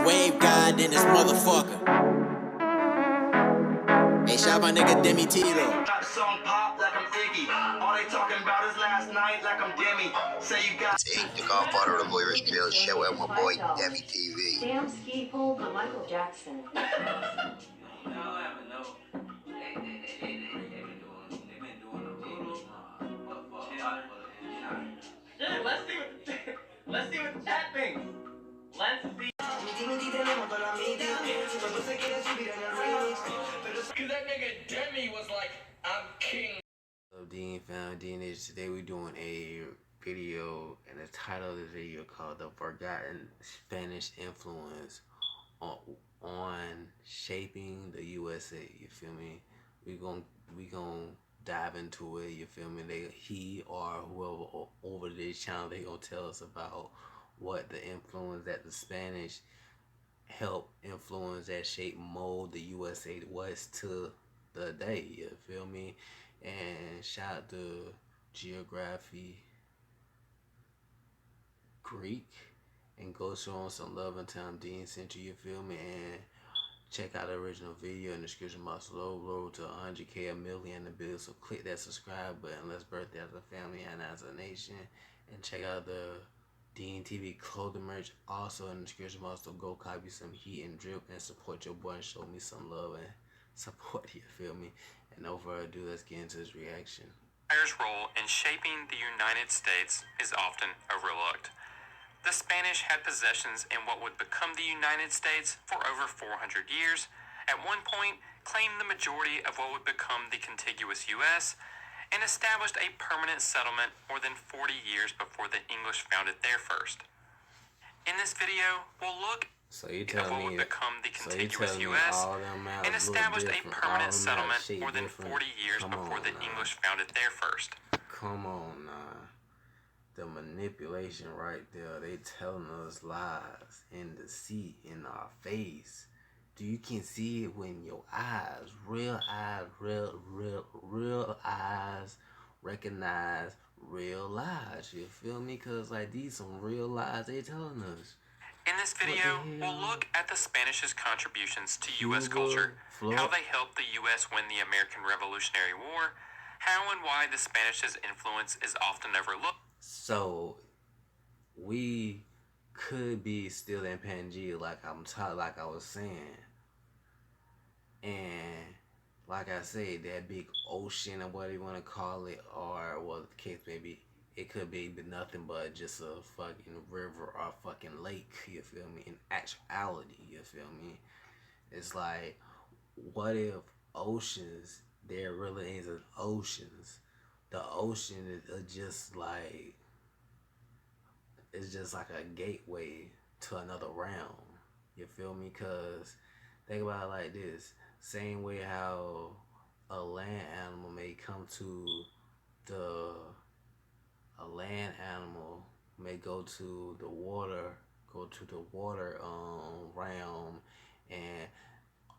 wave god in this motherfucker. Hey, shout my nigga Demi Tito. Song pop like I'm Iggy. All they talking about is last night like I'm Demi. Say you got. It's Ink, the godfather of the Voyeurs Trail Show, and my boy Demi TV. Damn ski pole for Michael Jackson. Let's see what the chat thinks. Let's see. Cause that nigga Demi was like, I'm king. Hello, Dean Found DNA. Today we're doing a video, and the title of the video called "The Forgotten Spanish Influence on Shaping the USA." You feel me? We gonna dive into it. You feel me? He or whoever over this channel, they gonna tell us about what the influence that the Spanish help influence, that shape, mold the USA was to the day. You feel me? And shout out to Geography Greek, and go show on some love and time Dean sent you feel me? And check out the original video in the description box below. Road to 100K, a million the bill. So click that subscribe button. Let's birthday as a family and as a nation. And check out the Dean TV clothing merch also in the description box. So go copy some heat and drip and support your boy and show me some love and support. You feel me? And no further ado, let's get into this reaction. Empire's role in shaping the United States is often overlooked. The Spanish had possessions in what would become the United States for over 400 years, at one point claimed the majority of what would become the contiguous U.S., and established a permanent settlement more than 40 years before the English founded their first. In this video, we'll look at what would become the contiguous U.S. and established a permanent settlement more than 40 years before the English founded their first. Come on now. The manipulation right there. They telling us lies in the seat, in our face. You can see it when your eyes, real eyes recognize real lies. You feel me? Cause like these some real lies they telling us. In this video, we'll look at the Spanish's contributions to U.S. culture, how they helped the U.S. win the American Revolutionary War, how and why the Spanish's influence is often overlooked. So we could be still in Pangea, like I was saying, and like I said, that big ocean or whatever you want to call it, or what the case may be, it could be nothing but just a fucking river or a fucking lake. You feel me? In actuality, you feel me? It's like, what if oceans? There really isn't oceans. The ocean is just like, it's just like a gateway to another realm. You feel me? Cause think about it like this: same way how a land animal may come to a land animal may go to the water, realm, and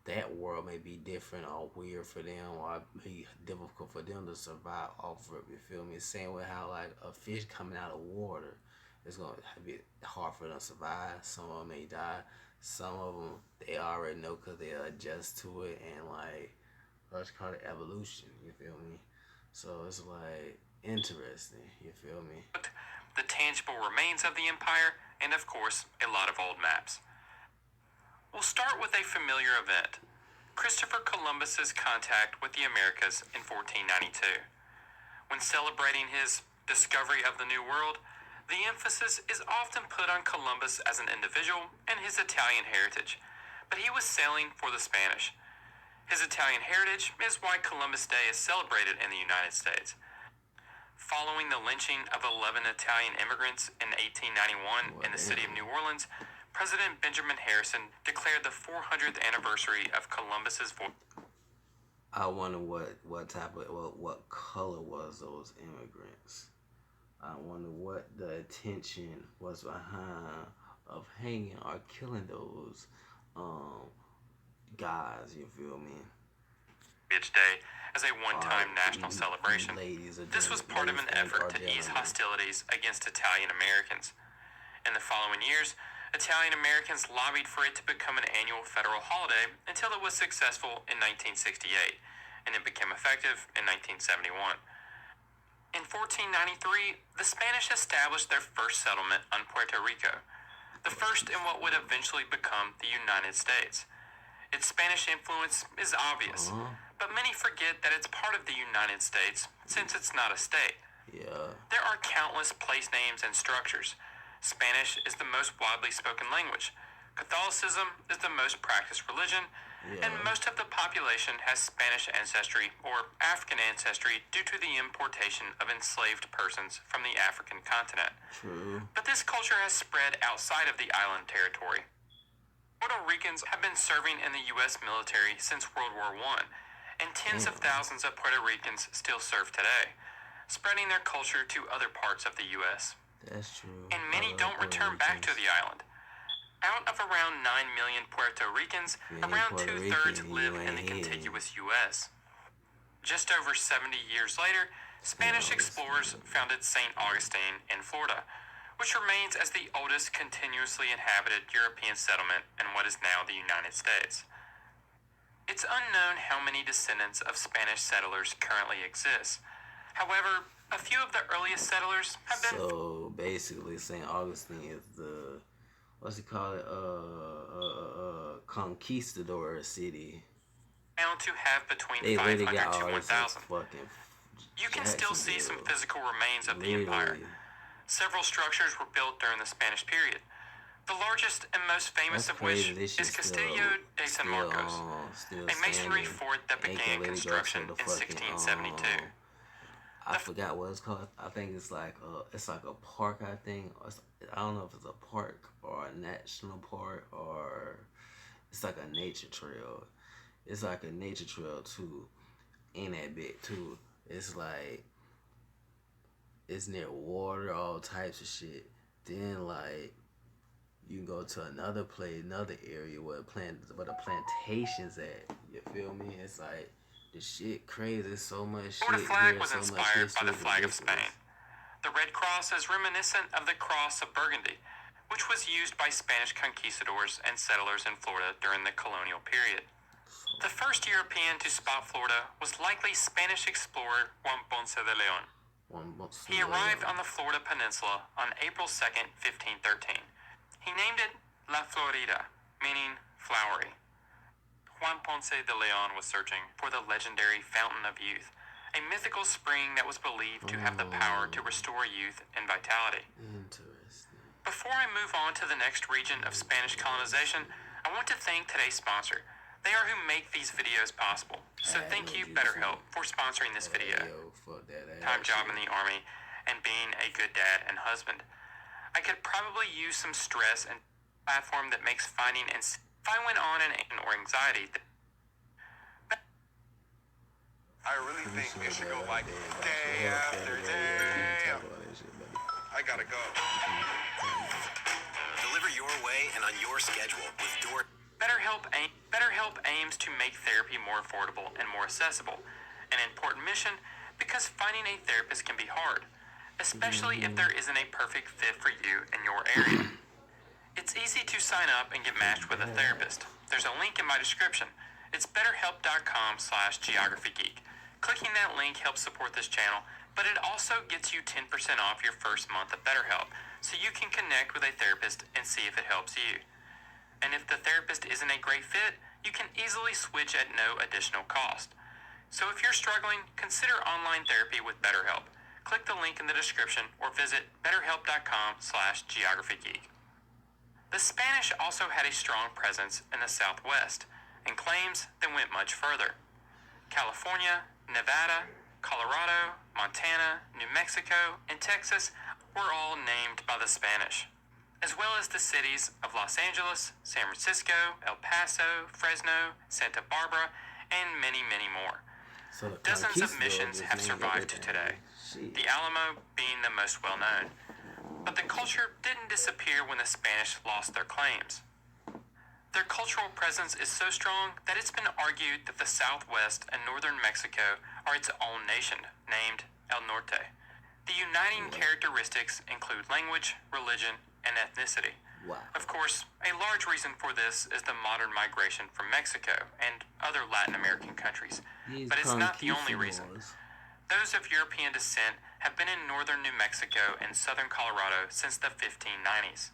that world may be different or weird for them, or be difficult for them to survive off of it. You feel me? Same way how like a fish coming out of water, it's gonna be hard for them to survive. Some of them may die. Some of them they already know because they adjust to it, and like let's call it evolution. You feel me? So it's like interesting. You feel me? The tangible remains of the empire, and of course, a lot of old maps. We'll start with a familiar event: Christopher Columbus's contact with the Americas in 1492. When celebrating his discovery of the New World, the emphasis is often put on Columbus as an individual and his Italian heritage, but he was sailing for the Spanish. His Italian heritage is why Columbus Day is celebrated in the United States. Following the lynching of 11 Italian immigrants in 1891 in the city of New Orleans, President Benjamin Harrison declared the 400th anniversary of Columbus's voyage. I wonder what type of what color was those immigrants. I wonder what the intention was behind of hanging or killing those guys. You feel me? Day as a one-time national celebration. This was part of an effort to ease hostilities against Italian Americans. In the following years, Italian Americans lobbied for it to become an annual federal holiday until it was successful in 1968, and it became effective in 1971. In 1493, the Spanish established their first settlement on Puerto Rico, the first in what would eventually become the United States. Its Spanish influence is obvious, but many forget that it's part of the United States since it's not a state. Yeah. There are countless place names and structures. Spanish is the most widely spoken language. Catholicism is the most practiced religion, and most of the population has Spanish ancestry or African ancestry due to the importation of enslaved persons from the African continent. True. But this culture has spread outside of the island territory. Puerto Ricans have been serving in the U.S. military since World War I, and tens of thousands of Puerto Ricans still serve today, spreading their culture to other parts of the U.S. That's true. And many don't return back to the island. Out of around 9 million Puerto Ricans, around Puerto two-thirds Rican, live you in the ain't contiguous U.S. Just over 70 years later, Spanish explorers founded St. Augustine in Florida, which remains as the oldest continuously inhabited European settlement in what is now the United States. It's unknown how many descendants of Spanish settlers currently exist. However, a few of the earliest settlers have been So basically, St. Augustine is the, what's it called? Conquistador city. found to have between They 500 literally got to all this 1,000. fucking. You can still see some Jacksonville. physical remains of the empire. Literally. Several structures were built during the Spanish period, the largest and most famous That's of which crazy. This is shit's Castillo de San Marcos, still a masonry standing. fort that Ain't began gonna let it go construction to in the fucking, 1672. I forgot what it's called. I think it's like a park. I think I don't know if it's a park or a national park or it's like a nature trail. It's like a nature trail too, in that bit too. It's like it's near water, all types of shit. Then like you can go to another place, another area where the plantations at. You feel me? It's like the shit crazy. There's so much Florida shit flag here, was so much inspired by history, the flag of ridiculous. Spain. The red cross is reminiscent of the cross of Burgundy, which was used by Spanish conquistadors and settlers in Florida during the colonial period. The first European to spot Florida was likely Spanish explorer Juan Ponce de Leon. He arrived on the Florida Peninsula on April 2nd, 1513. He named it La Florida, meaning flowery. Juan Ponce de Leon was searching for the legendary Fountain of Youth, a mythical spring that was believed to have the power to restore youth and vitality. Interesting. Before I move on to the next region of Spanish colonization, I want to thank today's sponsor. They are who make these videos possible. So thank you, BetterHelp, for sponsoring this video. Yo, fuck that Time ass job shit. in the Army, and being a good dad and husband. I could probably use some stress and platform that makes finding and if I went on or anxiety. I really think it should go like day after day. I gotta go. Deliver your way and on your schedule with Door. BetterHelp aims to make therapy more affordable and more accessible, an important mission because finding a therapist can be hard, especially if there isn't a perfect fit for you in your area. It's easy to sign up and get matched with a therapist. There's a link in my description. It's betterhelp.com/geographygeek. Clicking that link helps support this channel, but it also gets you 10% off your first month of BetterHelp, so you can connect with a therapist and see if it helps you. And if the therapist isn't a great fit, you can easily switch at no additional cost. So if you're struggling, consider online therapy with BetterHelp. Click the link in the description or visit betterhelp.com/geographygeek. The Spanish also had a strong presence in the Southwest and claims that went much further. California, Nevada, Colorado, Montana, New Mexico, and Texas were all named by the Spanish, as well as the cities of Los Angeles, San Francisco, El Paso, Fresno, Santa Barbara, and many, many more. So the Dozens of conquistadors missions have named survived to everything. today, Shit. the Alamo being the most well-known. But the culture didn't disappear when the Spanish lost their claims. Their cultural presence is so strong that it's been argued that the Southwest and northern Mexico are its own nation, named El Norte. The uniting characteristics include language, religion, and ethnicity. Wow. Of course, a large reason for this is the modern migration from Mexico and other Latin American countries. But it's not the only reason. Those of European descent have been in northern New Mexico and southern Colorado since the 1590s.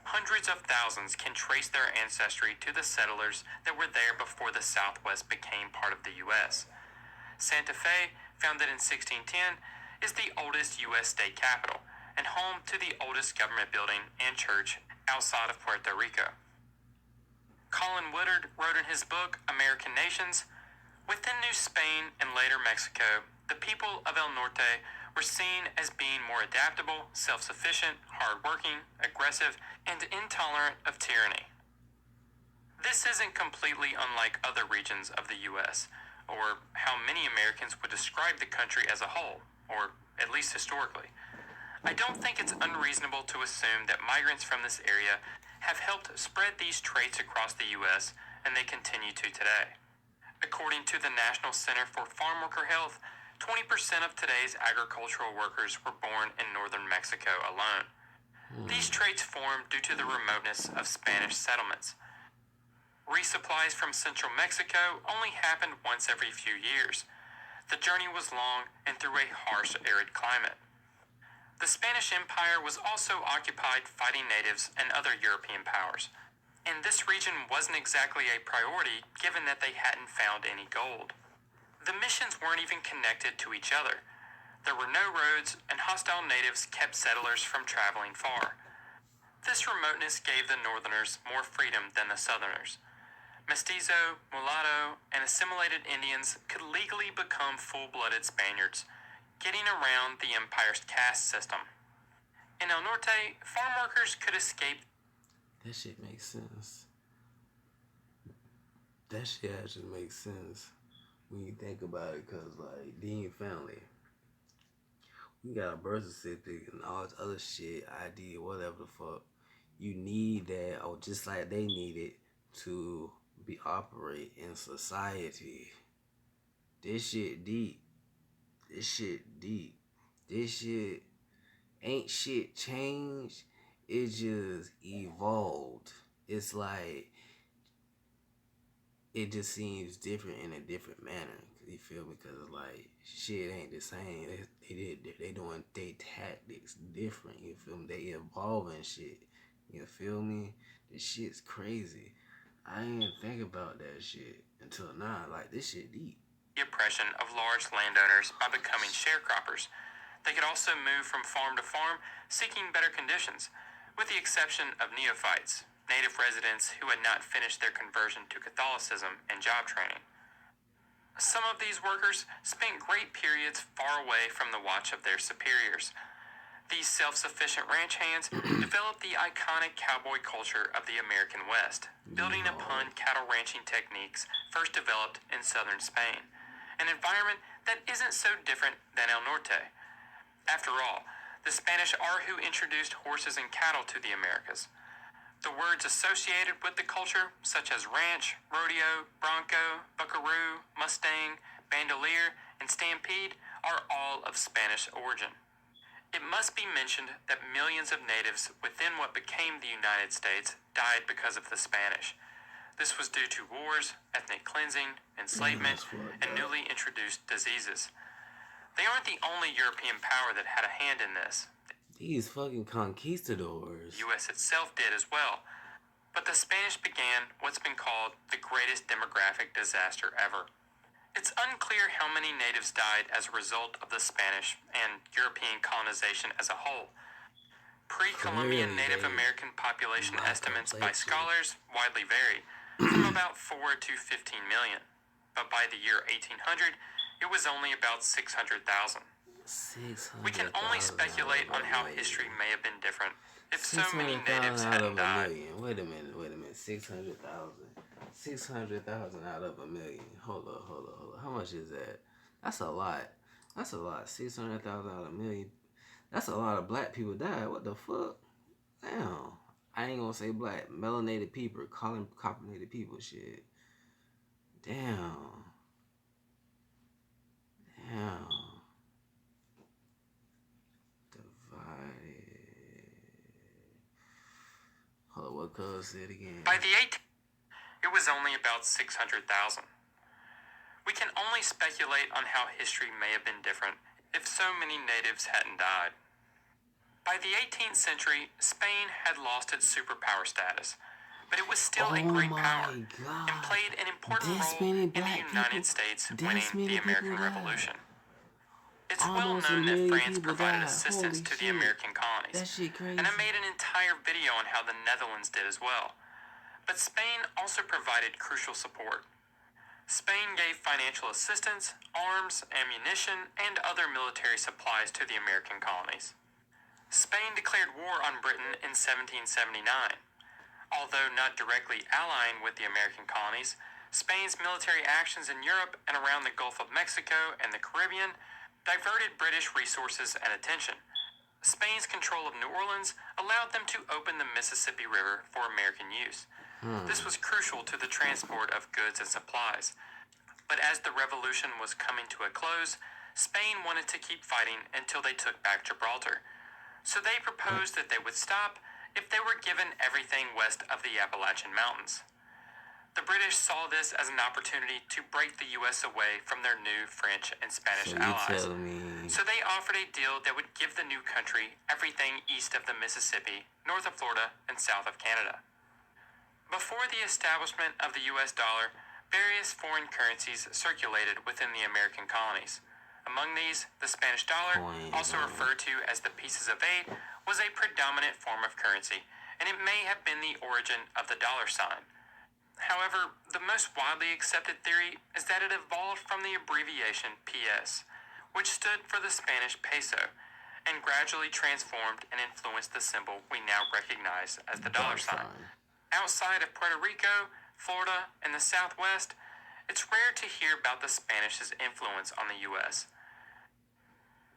Hundreds of thousands can trace their ancestry to the settlers that were there before the Southwest became part of the U.S. Santa Fe, founded in 1610, is the oldest U.S. state capital and home to the oldest government building and church outside of Puerto Rico. Colin Woodard wrote in his book, American Nations, "Within New Spain and later Mexico, the people of El Norte were seen as being more adaptable, self-sufficient, hard-working, aggressive, and intolerant of tyranny." This isn't completely unlike other regions of the U.S., or how many Americans would describe the country as a whole, or at least historically. I don't think it's unreasonable to assume that migrants from this area have helped spread these traits across the U.S., and they continue to today. According to the National Center for Farm Worker Health, 20% of today's agricultural workers were born in northern Mexico alone. These traits formed due to the remoteness of Spanish settlements. Resupplies from central Mexico only happened once every few years. The journey was long and through a harsh, arid climate. The Spanish Empire was also occupied fighting natives and other European powers, and this region wasn't exactly a priority given that they hadn't found any gold. The missions weren't even connected to each other. There were no roads, and hostile natives kept settlers from traveling far. This remoteness gave the northerners more freedom than the southerners. Mestizo, mulatto, and assimilated Indians could legally become full-blooded Spaniards, getting around the empire's caste system. In El Norte, farm workers could escape. That shit makes sense. That shit actually makes sense when you think about it, because, like, Dean family, we got a birth certificate and all this other shit, ID, whatever the fuck. You need that, or just like they need it to be operate in society. This shit deep. This shit deep. This shit ain't shit changed. It just evolved. It's like it just seems different in a different manner. You feel me? Because like shit ain't the same. They doing they tactics different. You feel me? They evolving shit. You feel me? This shit's crazy. I ain't even think about that shit until now. Like this shit deep. The oppression of large landowners by becoming sharecroppers. They could also move from farm to farm, seeking better conditions, with the exception of neophytes, native residents who had not finished their conversion to Catholicism and job training. Some of these workers spent great periods far away from the watch of their superiors. These self-sufficient ranch hands developed the iconic cowboy culture of the American West, building upon cattle ranching techniques first developed in southern Spain, an environment that isn't so different than El Norte. After all, the Spanish are who introduced horses and cattle to the Americas. The words associated with the culture, such as ranch, rodeo, bronco, buckaroo, mustang, bandolier, and stampede, are all of Spanish origin. It must be mentioned that millions of natives within what became the United States died because of the Spanish. This was due to wars, ethnic cleansing, enslavement, and newly introduced diseases. They aren't the only European power that had a hand in this. These fucking conquistadors. The U.S. itself did as well. But the Spanish began what's been called the greatest demographic disaster ever. It's unclear how many natives died as a result of the Spanish and European colonization as a whole. Pre-Columbian Native American population estimates by scholars widely vary, from about 4 to 15 million. But by the year 1800, it was only about 600,000. We can only speculate on how history may have been different if so many natives hadn't died. Wait a minute. 600,000. 600,000 out of a million. Hold up. How much is that? That's a lot. 600,000 out of a million. That's a lot of black people died. What the fuck? Damn. I ain't gonna say black. Melanated people. Carbonated people. Shit. Damn. Divided. Hold up, what color is it again? By the 18th, it was only about 600,000. We can only speculate on how history may have been different if so many natives hadn't died. By the 18th century, Spain had lost its superpower status, but it was still a great power and played an important role in the United States winning the American Revolution. It's well known that France provided assistance to the American colonies, and I made an entire video on how the Netherlands did as well. But Spain also provided crucial support. Spain gave financial assistance, arms, ammunition, and other military supplies to the American colonies. Spain declared war on Britain in 1779. Although not directly allying with the American colonies, Spain's military actions in Europe and around the Gulf of Mexico and the Caribbean diverted British resources and attention. Spain's control of New Orleans allowed them to open the Mississippi River for American use. This was crucial to the transport of goods and supplies. But as the revolution was coming to a close, Spain wanted to keep fighting until they took back Gibraltar. So they proposed that they would stop if they were given everything west of the Appalachian Mountains. The British saw this as an opportunity to break the U.S. away from their new French and Spanish allies. So they offered a deal that would give the new country everything east of the Mississippi, north of Florida, and south of Canada. Before the establishment of the U.S. dollar, various foreign currencies circulated within the American colonies. Among these, the Spanish dollar, also referred to as the pieces of 8, was a predominant form of currency, and it may have been the origin of the dollar sign. However, the most widely accepted theory is that it evolved from the abbreviation PS, which stood for the Spanish peso, and gradually transformed and influenced the symbol we now recognize as the dollar sign. Outside of Puerto Rico, Florida, and the Southwest, it's rare to hear about the Spanish's influence on the U.S.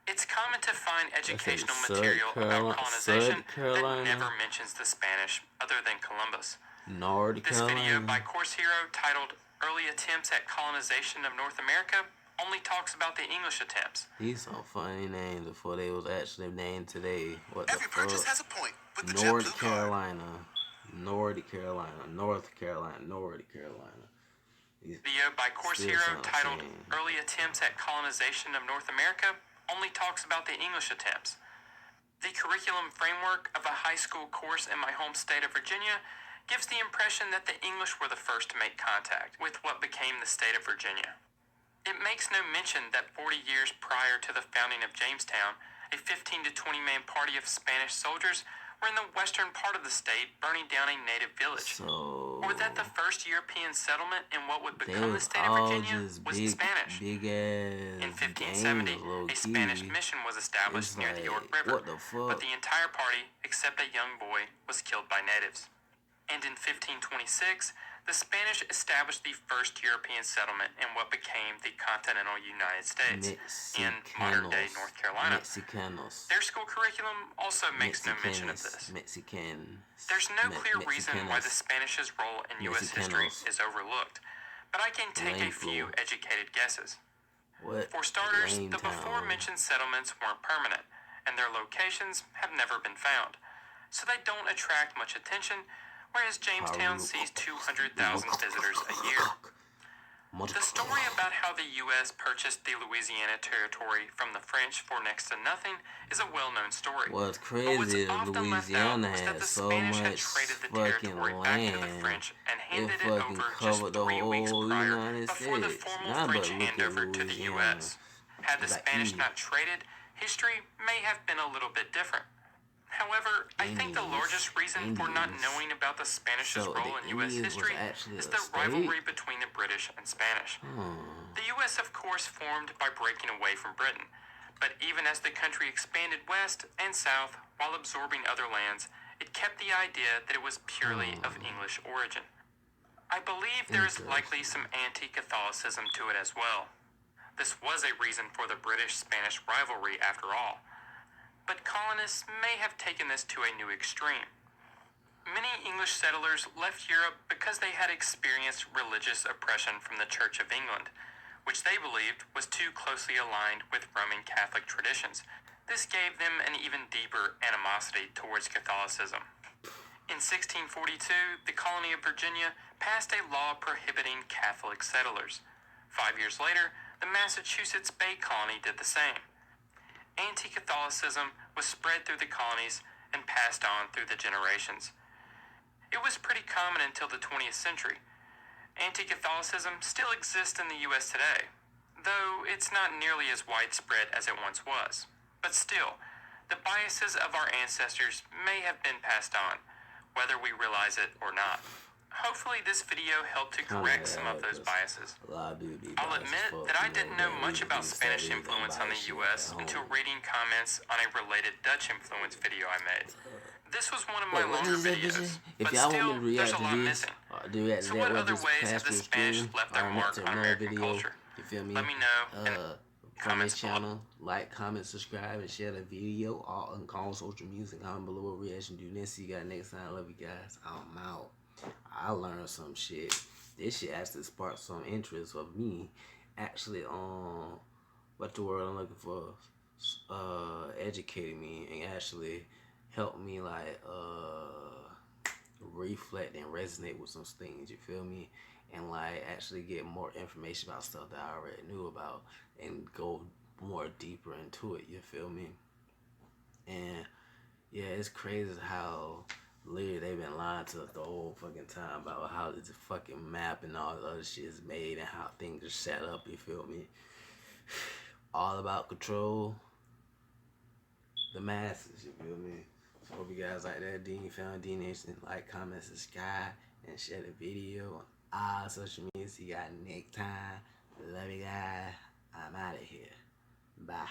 It's common to find educational material about colonization that never mentions the Spanish other than Columbus. This video by Course Hero titled Early Attempts at Colonization of North America only talks about the English attempts. These are funny names before they was actually named today. What Every the fuck? purchase has a point with the North JetBlue card. Carolina. North Carolina. North Carolina. North Carolina. Video by Course Hero titled Early Attempts at Colonization of North America only talks about the English attempts. The curriculum framework of a high school course in my home state of Virginia gives the impression that the English were the first to make contact with what became the state of Virginia. It makes no mention that 40 years prior to the founding of Jamestown, a 15 to 20 man party of Spanish soldiers were in the western part of the state burning down a native village. Or that the first European settlement in what would become the state of Virginia was Spanish. In 1570, a Spanish mission was established near the York River, but the entire party, except a young boy, was killed by natives. And in 1526, the Spanish established the first European settlement in what became the continental United States, in modern-day North Carolina. Their school curriculum also makes no mention of this. There's no clear reason why the Spanish's role in U.S. history is overlooked, but I can take a few educated guesses. For starters, the before-mentioned settlements weren't permanent, and their locations have never been found, so they don't attract much attention, whereas Jamestown sees 200,000 visitors a year. The story about how the U.S. purchased the Louisiana Territory from the French for next to nothing is a well-known story. What's But what's crazy is often left out Louisiana is that had the so Spanish had much traded the fucking territory back to the land. French and It handed it fucking over just covered the 3 weeks whole prior United before the States. formal Nah, French but look at handover to the Louisiana. U.S. Had the Like Spanish Eve. not traded, history may have been a little bit different. However, I think the largest reason for not knowing about the Spanish's So role the in U.S. Indians was history actually is a the state? rivalry between the British and Spanish. The U.S., of course, formed by breaking away from Britain, but even as the country expanded west and south while absorbing other lands, it kept the idea that it was purely of English origin. I believe there is likely some anti-Catholicism to it as well. This was a reason for the British-Spanish rivalry after all. But colonists may have taken this to a new extreme. Many English settlers left Europe because they had experienced religious oppression from the Church of England, which they believed was too closely aligned with Roman Catholic traditions. This gave them an even deeper animosity towards Catholicism. In 1642, the colony of Virginia passed a law prohibiting Catholic settlers. 5 years later, the Massachusetts Bay Colony did the same. Anti-Catholicism was spread through the colonies and passed on through the generations. It was pretty common until the 20th century. Anti-Catholicism still exists in the U.S. today, though it's not nearly as widespread as it once was. But still, the biases of our ancestors may have been passed on, whether we realize it or not. Hopefully this video helped to correct some of those biases. I'll admit that I didn't know much about Spanish influence on the US until reading comments on a related Dutch influence video I made. This was one of my longer videos, but still, there's a lot missing. So what other ways have the Spanish left their mark on American culture? You feel me? Let me know in the From this comments below. channel, like, comment, subscribe, and share the video. All on all social music. Comment below what reaction do. Then see you guys next time. Love you guys. I'm out. I learned some shit. This shit actually sparked some interest of me actually on what the word I'm looking for, educating me and actually helped me like reflect and resonate with some things, you feel me? And like actually get more information about stuff that I already knew about and go more deeper into it, you feel me? And yeah, it's crazy how literally they've been lying to us the whole fucking time about how this fucking map and all the other shit is made and how things are set up, you feel me? All about control the masses, you feel me? So hope you guys like that. Dean found D Nation. Like, comment, subscribe, and share the video on all social media. See you guys next time. Love you guys. I'm out of here. Bye.